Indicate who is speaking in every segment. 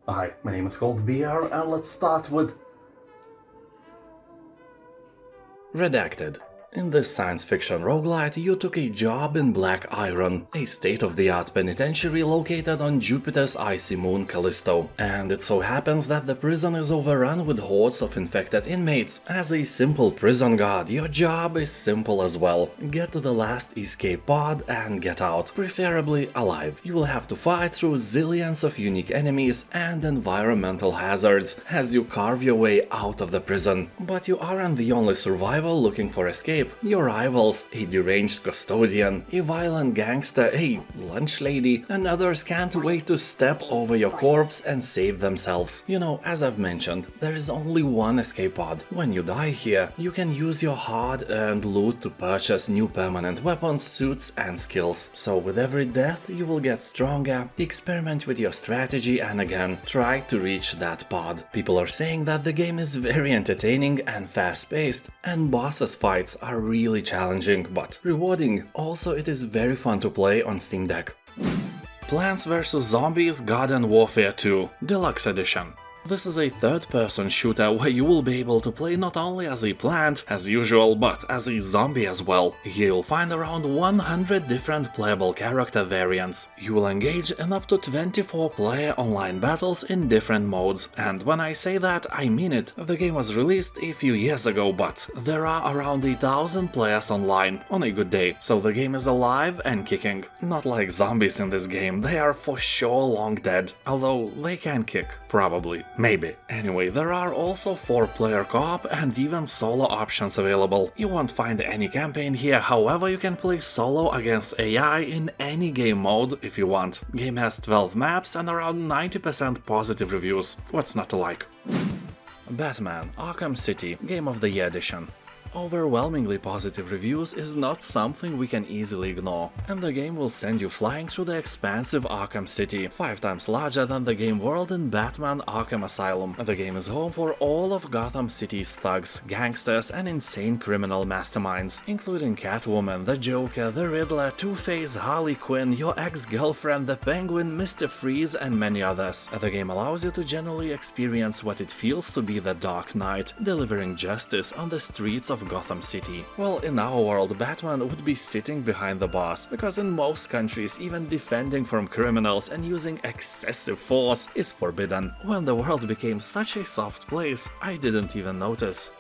Speaker 1: Hi, my name is ColdBeer, and let's start with Redacted. In this science fiction roguelite, you took a job in Black Iron, a state-of-the-art penitentiary located on Jupiter's icy moon Callisto. And it so happens that the prison is overrun with hordes of infected inmates. As a simple prison guard, your job is simple as well. Get to the last escape pod and get out, preferably alive. You will have to fight through zillions of unique enemies and environmental hazards as you carve your way out of the prison. But you aren't the only survivor looking for escape. Your rivals, a deranged custodian, a violent gangster, a lunch lady, and others can't wait to step over your corpse and save themselves. You know, as I've mentioned, there is only one escape pod. When you die here, you can use your hard-earned loot to purchase new permanent weapons, suits, and skills. So with every death, you will get stronger, experiment with your strategy, and again, try to reach that pod. People are saying that the game is very entertaining and fast-paced, and bosses fights are really challenging but rewarding. Also, it is very fun to play on Steam Deck. Plants vs. Zombies Garden Warfare 2 Deluxe Edition. This is a third-person shooter where you will be able to play not only as a plant, as usual, but as a zombie as well. Here you'll find around 100 different playable character variants. You will engage in up to 24 player online battles in different modes. And when I say that, I mean it. The game was released a few years ago, but there are around 1,000 players online on a good day. So the game is alive and kicking. Not like zombies in this game, they are for sure long dead. Although they can kick, probably. Maybe. Anyway, there are also 4-player co-op and even solo options available. You won't find any campaign here, however you can play solo against AI in any game mode if you want. Game has 12 maps and around 90% positive reviews. What's not to like? Batman Arkham City Game of the Year Edition. Overwhelmingly positive reviews is not something we can easily ignore, and the game will send you flying through the expansive Arkham City, 5 times larger than the game world in Batman Arkham Asylum. The game is home for all of Gotham City's thugs, gangsters, and insane criminal masterminds, including Catwoman, the Joker, the Riddler, Two-Face, Harley Quinn, your ex-girlfriend, the Penguin, Mr. Freeze, and many others. The game allows you to genuinely experience what it feels to be the Dark Knight, delivering justice on the streets of Gotham City. Well, in our world, Batman would be sitting behind the bars, because in most countries, even defending from criminals and using excessive force is forbidden. When the world became such a soft place, I didn't even notice.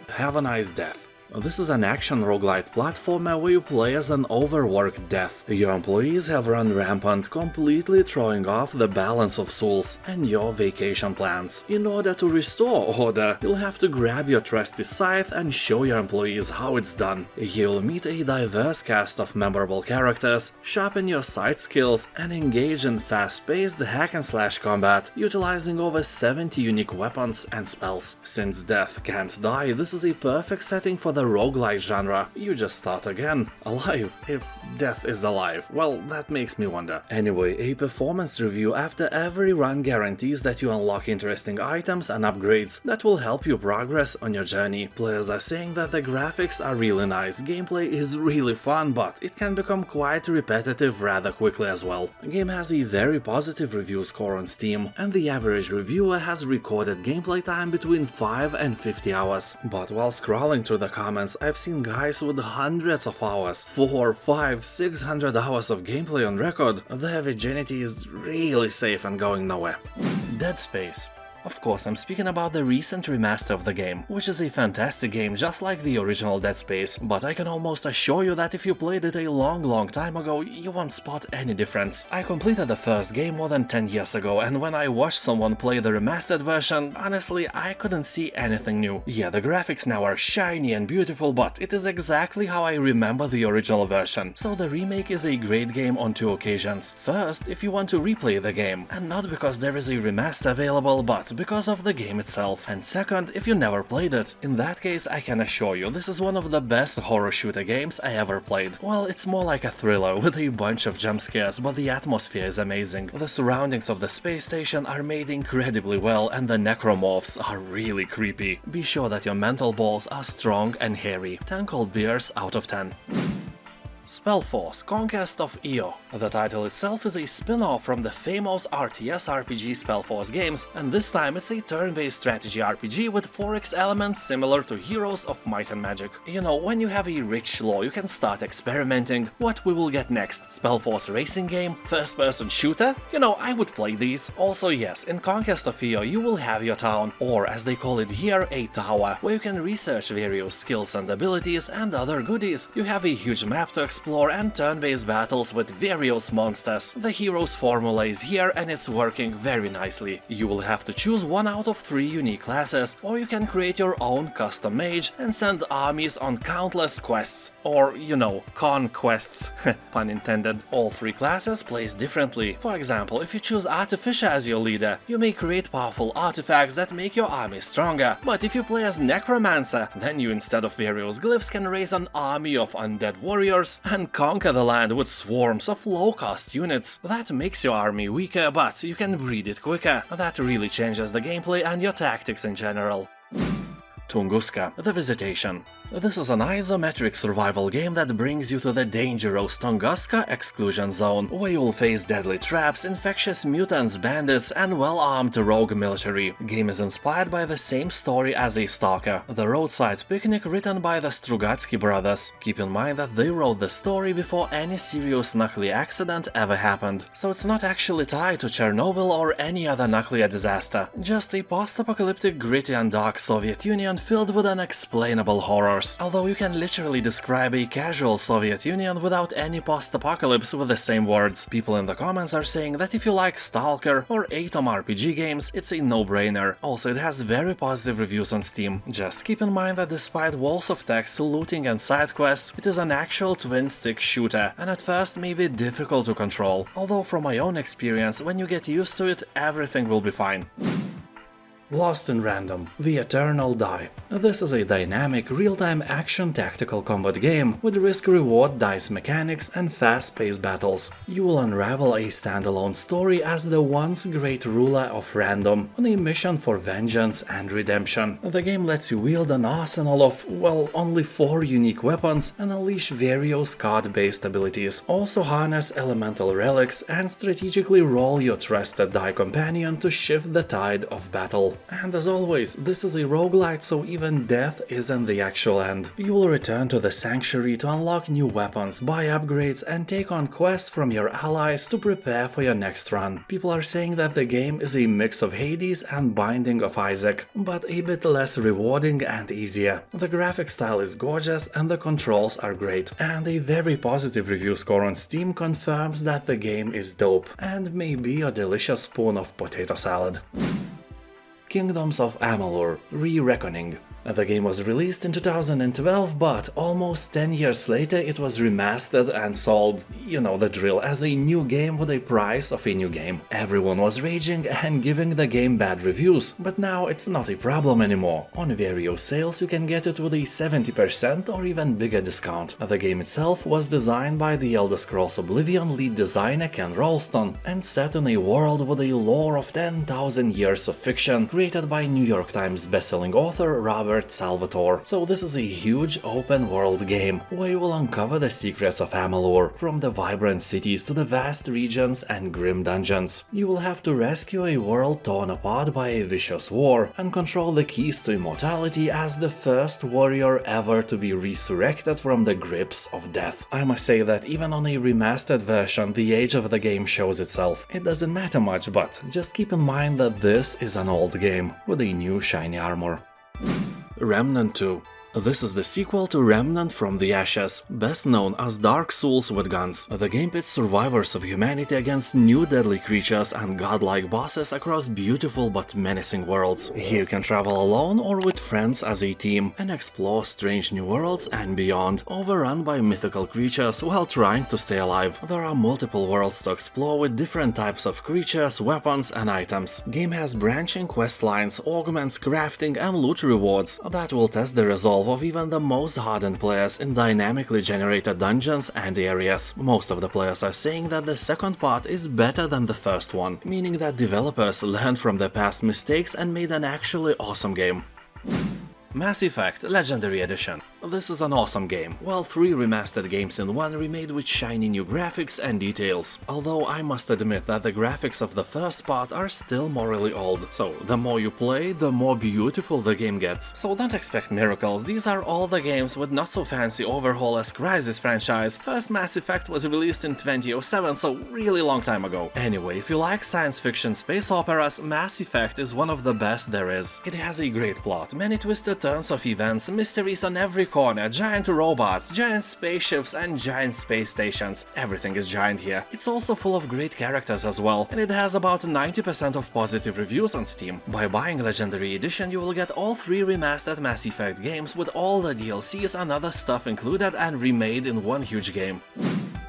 Speaker 1: Have a Nice Death. This is an action roguelite platformer where you play as an overworked death. Your employees have run rampant, completely throwing off the balance of souls and your vacation plans. In order to restore order, you'll have to grab your trusty scythe and show your employees how it's done. You'll meet a diverse cast of memorable characters, sharpen your sight skills, and engage in fast-paced hack-and-slash combat, utilizing over 70 unique weapons and spells. Since death can't die, this is a perfect setting for the roguelike genre. You just start again, alive, if death is alive. Well, that makes me wonder. Anyway, a performance review after every run guarantees that you unlock interesting items and upgrades that will help you progress on your journey. Players are saying that the graphics are really nice, gameplay is really fun, but it can become quite repetitive rather quickly as well. The game has a very positive review score on Steam, and the average reviewer has recorded gameplay time between 5 and 50 hours. But while scrolling through the comments, I've seen guys with hundreds of hours, 4, 5, 600 hours of gameplay on record. Their virginity is really safe and going nowhere. Dead Space. Of course, I'm speaking about the recent remaster of the game, which is a fantastic game just like the original Dead Space, but I can almost assure you that if you played it a long time ago, you won't spot any difference. I completed the first game more than 10 years ago, and when I watched someone play the remastered version, honestly, I couldn't see anything new. Yeah, the graphics now are shiny and beautiful, but it is exactly how I remember the original version. So the remake is a great game on 2 occasions. First, if you want to replay the game, and not because there is a remaster available, but because of the game itself. And second, if you never played it. In that case, I can assure you this is one of the best horror shooter games I ever played. Well, it's more like a thriller with a bunch of jump scares, but the atmosphere is amazing. The surroundings of the space station are made incredibly well, and the necromorphs are really creepy. Be sure that your mental balls are strong and hairy. 10 cold beers out of 10. SpellForce, Conquest of Eo. The title itself is a spin-off from the famous RTS RPG SpellForce games, and this time it's a turn-based strategy RPG with 4X elements similar to Heroes of Might and Magic. You know, when you have a rich lore, you can start experimenting. What we will get next? SpellForce racing game? First-person shooter? You know, I would play these. Also yes, in Conquest of Eo you will have your town, or as they call it here, a tower, where you can research various skills and abilities and other goodies. You have a huge map to explore and turn-based battles with various monsters. The hero's formula is here and it's working very nicely. You will have to choose one out of 3 unique classes, or you can create your own custom mage and send armies on countless quests. Or, you know, conquests. Pun intended. All 3 classes plays differently. For example, if you choose Artificer as your leader, you may create powerful artifacts that make your army stronger. But if you play as Necromancer, then you instead of various glyphs can raise an army of undead warriors and conquer the land with swarms of low-cost units. That makes your army weaker, but you can breed it quicker. That really changes the gameplay and your tactics in general. Tunguska, the Visitation. This is an isometric survival game that brings you to the dangerous Tunguska exclusion zone, where you'll face deadly traps, infectious mutants, bandits, and well-armed rogue military. Game is inspired by the same story as a Stalker, the roadside picnic written by the Strugatsky brothers. Keep in mind that they wrote the story before any serious nuclear accident ever happened, so it's not actually tied to Chernobyl or any other nuclear disaster, just a post-apocalyptic gritty and dark Soviet Union filled with unexplainable horrors. Although you can literally describe a casual Soviet Union without any post-apocalypse with the same words. People in the comments are saying that if you like Stalker or Atom RPG games, it's a no-brainer. Also, it has very positive reviews on Steam. Just keep in mind that despite walls of text, looting and side quests, it is an actual twin-stick shooter, and at first may be difficult to control. Although from my own experience, when you get used to it, everything will be fine. Lost in Random, The Eternal Die. This is a dynamic, real-time action tactical combat game with risk-reward dice mechanics and fast-paced battles. You will unravel a standalone story as the once great ruler of Random on a mission for vengeance and redemption. The game lets you wield an arsenal of, well, only 4 unique weapons and unleash various card-based abilities. Also harness elemental relics and strategically roll your trusted die companion to shift the tide of battle. And as always, this is a roguelite, so even death isn't the actual end. You will return to the Sanctuary to unlock new weapons, buy upgrades, and take on quests from your allies to prepare for your next run. People are saying that the game is a mix of Hades and Binding of Isaac, but a bit less rewarding and easier. The graphic style is gorgeous and the controls are great, and a very positive review score on Steam confirms that the game is dope and may be a delicious spoon of potato salad. Kingdoms of Amalur: Re-Reckoning. The game was released in 2012, but almost 10 years later it was remastered and sold, you know the drill, as a new game with a price of a new game. Everyone was raging and giving the game bad reviews, but now it's not a problem anymore. On various sales you can get it with a 70% or even bigger discount. The game itself was designed by the Elder Scrolls Oblivion lead designer Ken Rolston and set in a world with a lore of 10,000 years of fiction created by New York Times bestselling author Robert Salvatore. So this is a huge open world game where you will uncover the secrets of Amalur, from the vibrant cities to the vast regions and grim dungeons. You will have to rescue a world torn apart by a vicious war and control the keys to immortality as the first warrior ever to be resurrected from the grips of death. I must say that even on a remastered version, the age of the game shows itself. It doesn't matter much, but just keep in mind that this is an old game with a new shiny armor. Remnant 2. This is the sequel to Remnant from the Ashes, best known as Dark Souls with guns. The game pits survivors of humanity against new deadly creatures and godlike bosses across beautiful but menacing worlds. Here you can travel alone or with friends as a team and explore strange new worlds and beyond, overrun by mythical creatures while trying to stay alive. There are multiple worlds to explore with different types of creatures, weapons and items. Game has branching quest lines, augments, crafting and loot rewards that will test the resolve of even the most hardened players in dynamically generated dungeons and areas. Most of the players are saying that the second part is better than the first one, meaning that developers learned from their past mistakes and made an actually awesome game. Mass Effect Legendary Edition. This is an awesome game. Well, 3 remastered games in one, remade with shiny new graphics and details. Although I must admit that the graphics of the first part are still morally old, so the more you play, the more beautiful the game gets. So don't expect miracles, these are all the games with not so fancy overhaul as Crysis franchise. First Mass Effect was released in 2007, so really long time ago. Anyway, if you like science fiction space operas, Mass Effect is one of the best there is. It has a great plot, many twisted turns of events, mysteries on every corner, giant robots, giant spaceships and giant space stations. Everything is giant here. It's also full of great characters as well, and it has about 90% of positive reviews on Steam. By buying Legendary Edition, you will get all 3 remastered Mass Effect games with all the DLCs and other stuff included and remade in one huge game.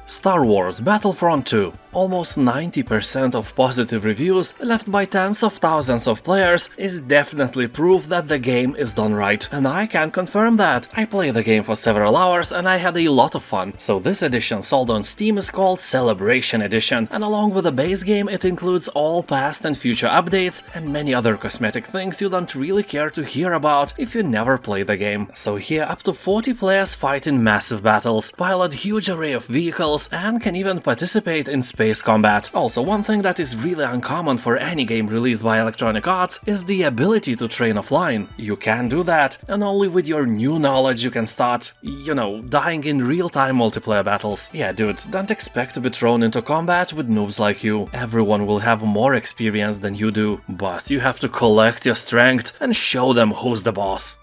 Speaker 1: Star Wars Battlefront 2. Almost 90% of positive reviews, left by tens of thousands of players, is definitely proof that the game is done right. And I can confirm that. I played the game for several hours and I had a lot of fun. So this edition sold on Steam is called Celebration Edition, and along with the base game it includes all past and future updates and many other cosmetic things you don't really care to hear about if you never play the game. So here up to 40 players fight in massive battles, pilot huge array of vehicles, and can even participate in space combat. Also, one thing that is really uncommon for any game released by Electronic Arts is the ability to train offline. You can do that, and only with your new knowledge you can start, you know, dying in real-time multiplayer battles. Yeah, dude, don't expect to be thrown into combat with noobs like you. Everyone will have more experience than you do, but you have to collect your strength and show them who's the boss.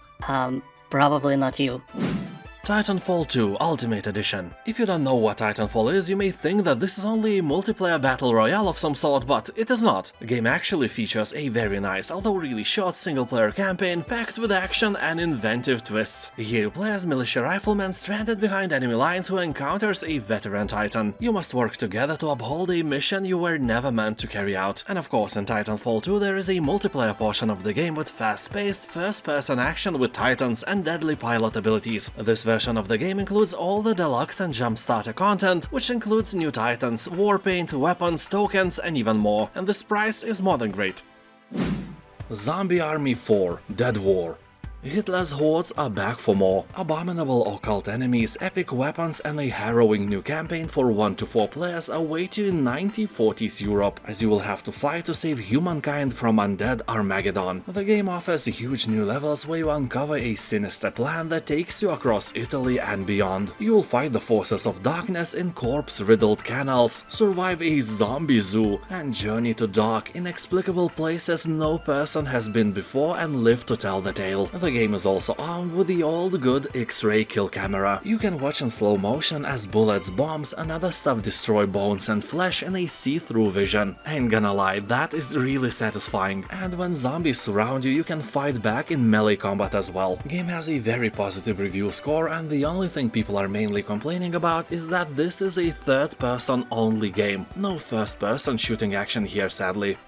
Speaker 2: Probably not you.
Speaker 1: Titanfall 2 Ultimate Edition. If you don't know what Titanfall is, you may think that this is only a multiplayer battle royale of some sort, but it is not. The game actually features a very nice, although really short single-player campaign, packed with action and inventive twists. Here you play as militia rifleman stranded behind enemy lines who encounters a veteran Titan. You must work together to uphold a mission you were never meant to carry out. And of course, in Titanfall 2 there is a multiplayer portion of the game with fast-paced, first-person action with Titans and deadly pilot abilities. This version of the game includes all the Deluxe and Jump Starter content, which includes new Titans, warpaint, weapons, tokens and even more, and this price is more than great. Zombie Army 4 Dead War. Hitler's hordes are back for more. Abominable occult enemies, epic weapons and a harrowing new campaign for 1 to 4 players await you in 1940s Europe, as you will have to fight to save humankind from undead Armageddon. The game offers huge new levels where you uncover a sinister plan that takes you across Italy and beyond. You will fight the forces of darkness in corpse-riddled canals, survive a zombie zoo, and journey to dark, inexplicable places no person has been before and live to tell the tale. The game is also armed with the old good X-ray kill camera. You can watch in slow motion as bullets, bombs and other stuff destroy bones and flesh in a see-through vision. I ain't gonna lie, that is really satisfying. And when zombies surround you, you can fight back in melee combat as well. The game has a very positive review score, and the only thing people are mainly complaining about is that this is a third-person only game. No first-person shooting action here, sadly.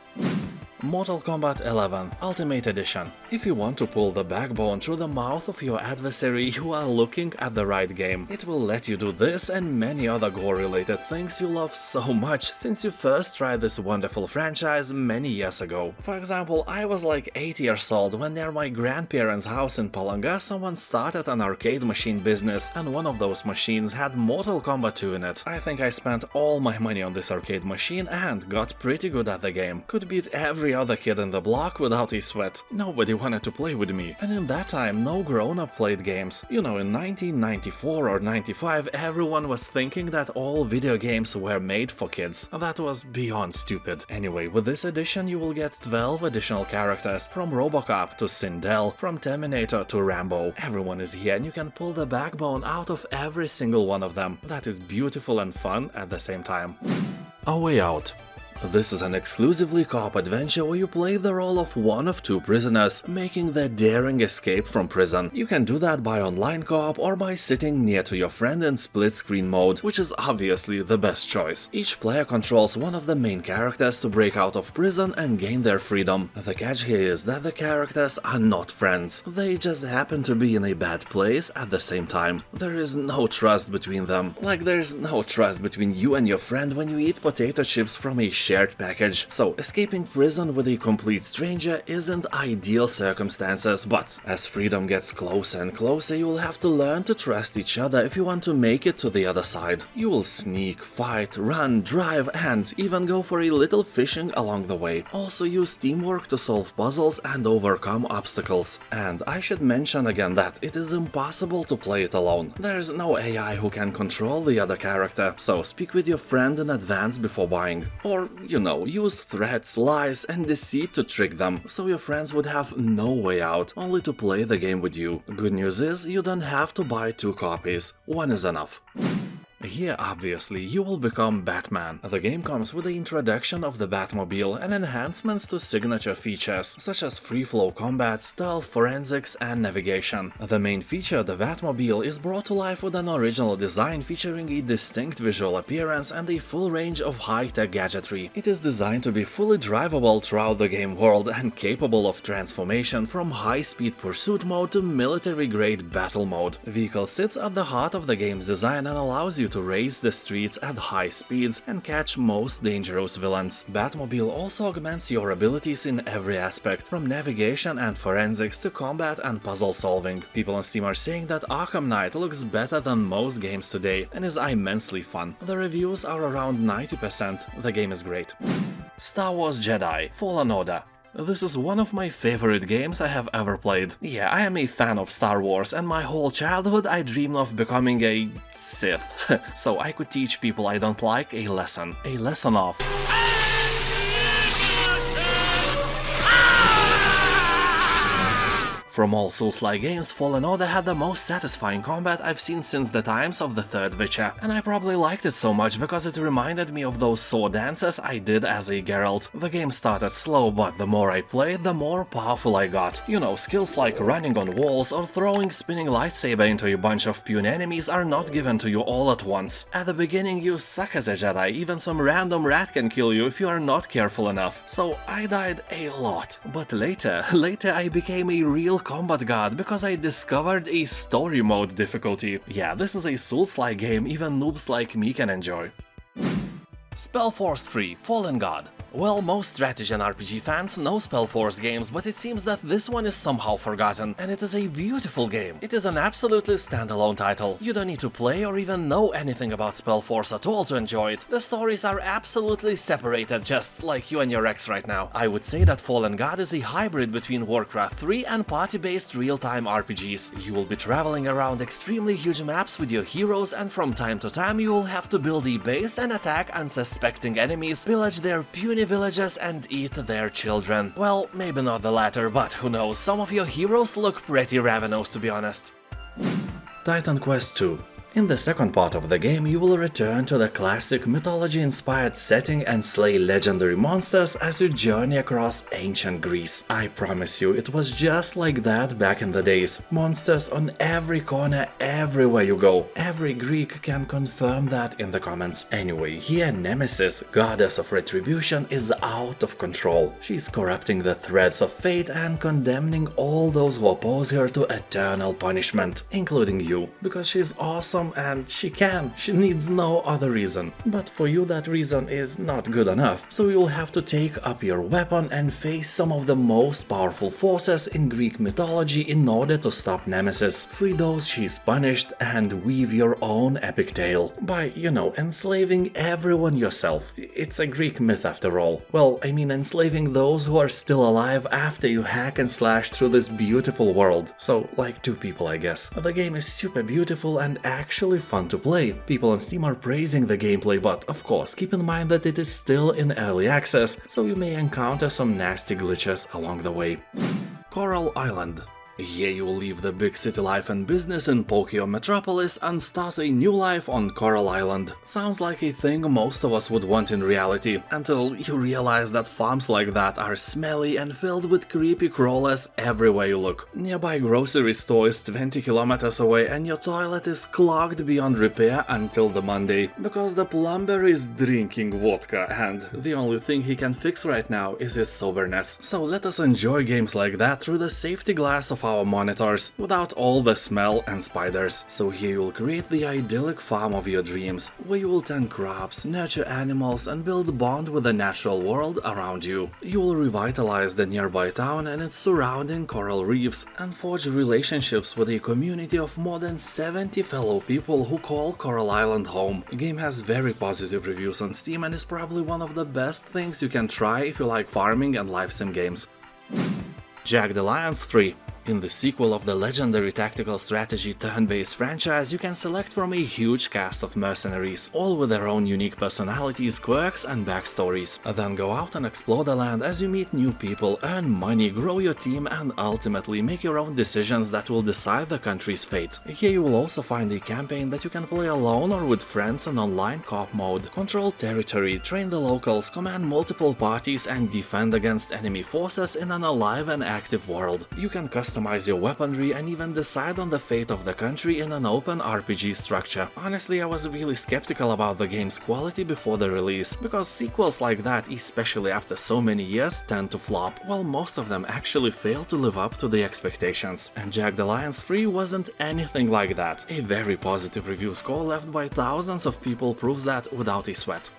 Speaker 1: Mortal Kombat 11 Ultimate Edition. If you want to pull the backbone through the mouth of your adversary, you are looking at the right game. It will let you do this and many other gore-related things you love so much since you first tried this wonderful franchise many years ago. For example, I was like 8 years old when near my grandparents' house in Palanga someone started an arcade machine business, and one of those machines had Mortal Kombat 2 in it. I think I spent all my money on this arcade machine and got pretty good at the game. Could beat every other kid in the block without a sweat. Nobody wanted to play with me, and in that time no grown-up played games. You know, in 1994 or 95 everyone was thinking that all video games were made for kids. That was beyond stupid. Anyway, with this edition you will get 12 additional characters, from Robocop to Sindel, from Terminator to Rambo. Everyone is here and you can pull the backbone out of every single one of them. That is beautiful and fun at the same time. A Way Out. This is an exclusively co-op adventure where you play the role of one of 2 prisoners, making their daring escape from prison. You can do that by online co-op or by sitting near to your friend in split-screen mode, which is obviously the best choice. Each player controls one of the main characters to break out of prison and gain their freedom. The catch here is that the characters are not friends. They just happen to be in a bad place at the same time. There is no trust between them. Like there's no trust between you and your friend when you eat potato chips from a shared package. So escaping prison with a complete stranger isn't ideal circumstances, but as freedom gets closer and closer, you will have to learn to trust each other if you want to make it to the other side. You will sneak, fight, run, drive, and even go for a little fishing along the way. Also use teamwork to solve puzzles and overcome obstacles. And I should mention again that it is impossible to play it alone. There's no AI who can control the other character, so speak with your friend in advance before buying. Or, you know, use threats, lies, and deceit to trick them, so your friends would have no way out, only to play the game with you. Good news is, you don't have to buy 2 copies, one is enough. Here, obviously, you will become Batman. The game comes with the introduction of the Batmobile and enhancements to signature features, such as free-flow combat, stealth, forensics, and navigation. The main feature, the Batmobile, is brought to life with an original design featuring a distinct visual appearance and a full range of high-tech gadgetry. It is designed to be fully drivable throughout the game world and capable of transformation from high-speed pursuit mode to military-grade battle mode. Vehicle sits at the heart of the game's design and allows you to race the streets at high speeds and catch most dangerous villains. Batmobile also augments your abilities in every aspect, from navigation and forensics to combat and puzzle solving. People on Steam are saying that Arkham Knight looks better than most games today and is immensely fun. The reviews are around 90%, the game is great. Star Wars Jedi Fallen Order. This is one of my favorite games I have ever played. Yeah, I am a fan of Star Wars, and my whole childhood I dreamed of becoming a Sith, so I could teach people I don't like a lesson of. From all Souls-like games, Fallen Order had the most satisfying combat I've seen since the times of the third Witcher, and I probably liked it so much because it reminded me of those sword dances I did as a Geralt. The game started slow, but the more I played, the more powerful I got. You know, skills like running on walls or throwing spinning lightsaber into a bunch of puny enemies are not given to you all at once. At the beginning you suck as a Jedi, even some random rat can kill you if you are not careful enough. So I died a lot. But later I became a real combat god because I discovered a story mode difficulty. Yeah, this is a Souls-like game even noobs like me can enjoy. SpellForce 3 Fallen God. Well, most strategy and RPG fans know SpellForce games, but it seems that this one is somehow forgotten, and it is a beautiful game. It is an absolutely standalone title. You don't need to play or even know anything about SpellForce at all to enjoy it. The stories are absolutely separated, just like you and your ex right now. I would say that Fallen God is a hybrid between Warcraft 3 and party-based real-time RPGs. You will be traveling around extremely huge maps with your heroes, and from time to time you will have to build a base and attack unsuspecting enemies, pillage their puny villages and eat their children. Well, maybe not the latter, but who knows, some of your heroes look pretty ravenous to be honest. Titan Quest 2. In the second part of the game, you will return to the classic mythology-inspired setting and slay legendary monsters as you journey across ancient Greece. I promise you, it was just like that back in the days. Monsters on every corner, everywhere you go. Every Greek can confirm that in the comments. Anyway, here Nemesis, goddess of retribution, is out of control. She's corrupting the threads of fate and condemning all those who oppose her to eternal punishment, including you, because she's awesome and she needs no other reason. But for you that reason is not good enough, so you'll have to take up your weapon and face some of the most powerful forces in Greek mythology in order to stop Nemesis, free those she's punished, and weave your own epic tale by, you know, enslaving everyone yourself. It's a Greek myth after all. Well, I mean enslaving those who are still alive after you hack and slash through this beautiful world. So, like 2 people I guess. The game is super beautiful and actually fun to play. People on Steam are praising the gameplay, but of course keep in mind that it is still in early access, so you may encounter some nasty glitches along the way. Coral Island. Here you will leave the big city life and business in Pokio Metropolis and start a new life on Coral Island. Sounds like a thing most of us would want in reality, until you realize that farms like that are smelly and filled with creepy crawlers everywhere you look. Nearby grocery store is 20 kilometers away and your toilet is clogged beyond repair until the Monday, because the plumber is drinking vodka and the only thing he can fix right now is his soberness. So let us enjoy games like that through the safety glass of our monitors, without all the smell and spiders. So here you'll create the idyllic farm of your dreams, where you will tend crops, nurture animals and build a bond with the natural world around you. You will revitalize the nearby town and its surrounding coral reefs, and forge relationships with a community of more than 70 fellow people who call Coral Island home. The game has very positive reviews on Steam and is probably one of the best things you can try if you like farming and life sim games. Jagged Alliance 3. In the sequel of the legendary tactical strategy turn-based franchise, you can select from a huge cast of mercenaries, all with their own unique personalities, quirks and backstories. Then go out and explore the land as you meet new people, earn money, grow your team and ultimately make your own decisions that will decide the country's fate. Here you will also find a campaign that you can play alone or with friends in online co-op mode, control territory, train the locals, command multiple parties and defend against enemy forces in an alive and active world. You can customize your weaponry and even decide on the fate of the country in an open RPG structure. Honestly, I was really skeptical about the game's quality before the release, because sequels like that, especially after so many years, tend to flop, while most of them actually fail to live up to the expectations. And Jagged Alliance 3 wasn't anything like that. A very positive review score left by thousands of people proves that without a sweat.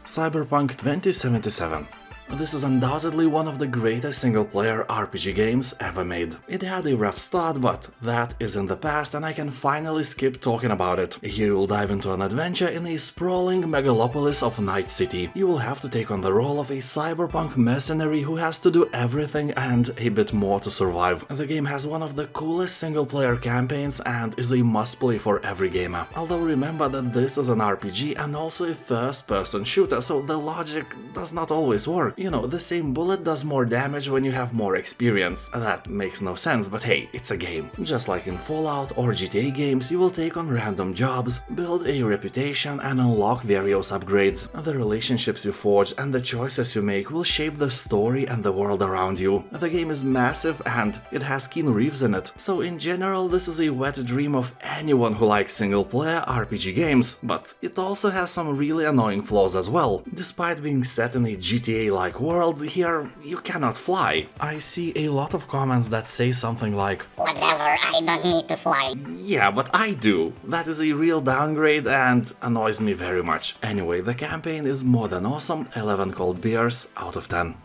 Speaker 1: Cyberpunk 2077. This is undoubtedly one of the greatest single-player RPG games ever made. It had a rough start, but that is in the past and I can finally skip talking about it. Here you'll dive into an adventure in a sprawling megalopolis of Night City. You will have to take on the role of a cyberpunk mercenary who has to do everything and a bit more to survive. The game has one of the coolest single-player campaigns and is a must-play for every gamer. Although remember that this is an RPG and also a first-person shooter, so the logic does not always work. You know, the same bullet does more damage when you have more experience. That makes no sense, but hey, it's a game. Just like in Fallout or GTA games, you will take on random jobs, build a reputation and unlock various upgrades. The relationships you forge and the choices you make will shape the story and the world around you. The game is massive and it has Keanu Reeves in it, so in general this is a wet dream of anyone who likes single-player RPG games, but it also has some really annoying flaws as well. Despite being set in a GTA-like world, here you cannot fly. I see a lot of comments that say something like,
Speaker 3: "Whatever, I don't need to fly."
Speaker 1: Yeah, but I do. That is a real downgrade and annoys me very much. Anyway, the campaign is more than awesome, 11 cold beers out of 10.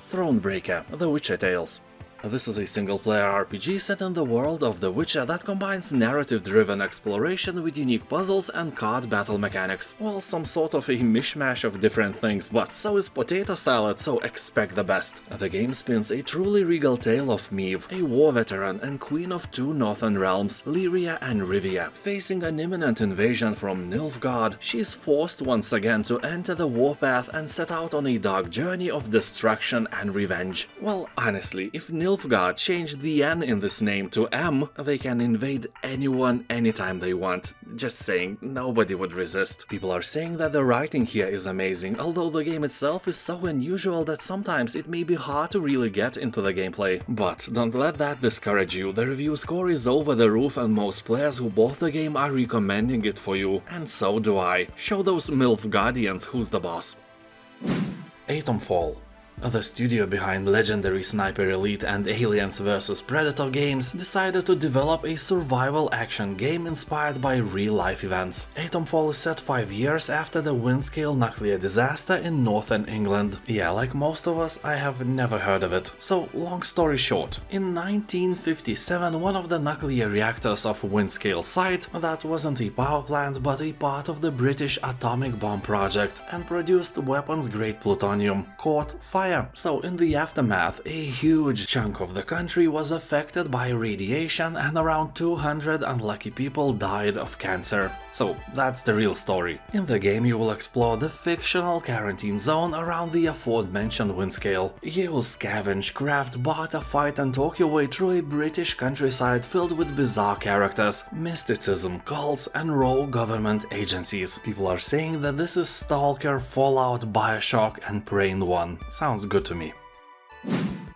Speaker 1: Thronebreaker, The Witcher Tales. This is a single-player RPG set in the world of The Witcher that combines narrative-driven exploration with unique puzzles and card battle mechanics. Well, some sort of a mishmash of different things, but so is potato salad, so expect the best. The game spins a truly regal tale of Meve, a war veteran and queen of two northern realms, Lyria and Rivia. Facing an imminent invasion from Nilfgaard, she is forced once again to enter the warpath and set out on a dark journey of destruction and revenge. Well, honestly, if Nilfgaard changed the N in this name to M, they can invade anyone anytime they want. Just saying, nobody would resist. People are saying that the writing here is amazing, although the game itself is so unusual that sometimes it may be hard to really get into the gameplay. But don't let that discourage you, the review score is over the roof and most players who bought the game are recommending it for you. And so do I. Show those Milfgaardians who's the boss. Atomfall. The studio behind legendary Sniper Elite and Aliens vs Predator games decided to develop a survival action game inspired by real-life events. Atomfall is set 5 years after the Windscale nuclear disaster in northern England. Yeah, like most of us, I have never heard of it. So, long story short, in 1957 one of the nuclear reactors of Windscale site, that wasn't a power plant but a part of the British atomic bomb project and produced weapons-grade plutonium, caught fire. So in the aftermath, a huge chunk of the country was affected by radiation and around 200 unlucky people died of cancer. So that's the real story. In the game you will explore the fictional quarantine zone around the aforementioned Windscale. You will scavenge, craft, barter, fight and talk your way through a British countryside filled with bizarre characters, mysticism, cults and rogue government agencies. People are saying that this is Stalker, Fallout, Bioshock and Prey in one. Sounds good to me.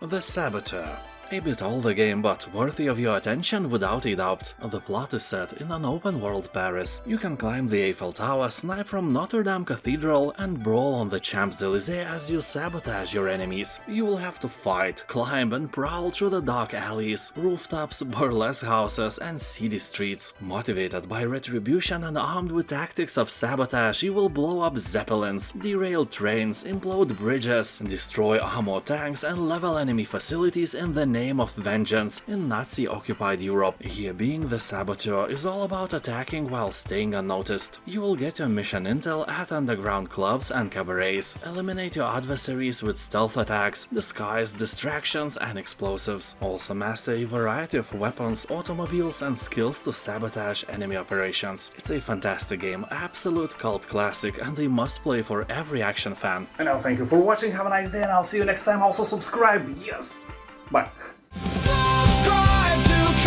Speaker 1: The Saboteur. A bit older game, but worthy of your attention without a doubt. The plot is set in an open-world Paris. You can climb the Eiffel Tower, snipe from Notre Dame Cathedral, and brawl on the Champs-Élysées as you sabotage your enemies. You will have to fight, climb, and prowl through the dark alleys, rooftops, burlesque houses, and seedy streets. Motivated by retribution and armed with tactics of sabotage, you will blow up zeppelins, derail trains, implode bridges, destroy armored tanks, and level enemy facilities in the name of vengeance in Nazi-occupied Europe. Here, being the Saboteur is all about attacking while staying unnoticed. You will get your mission intel at underground clubs and cabarets, eliminate your adversaries with stealth attacks, disguise, distractions, and explosives. Also master a variety of weapons, automobiles, and skills to sabotage enemy operations. It's a fantastic game, absolute cult classic, and a must-play for every action fan.
Speaker 4: And now thank you for watching, have a nice day, and I'll see you next time. Also subscribe, yes! Bye!
Speaker 5: Subscribe to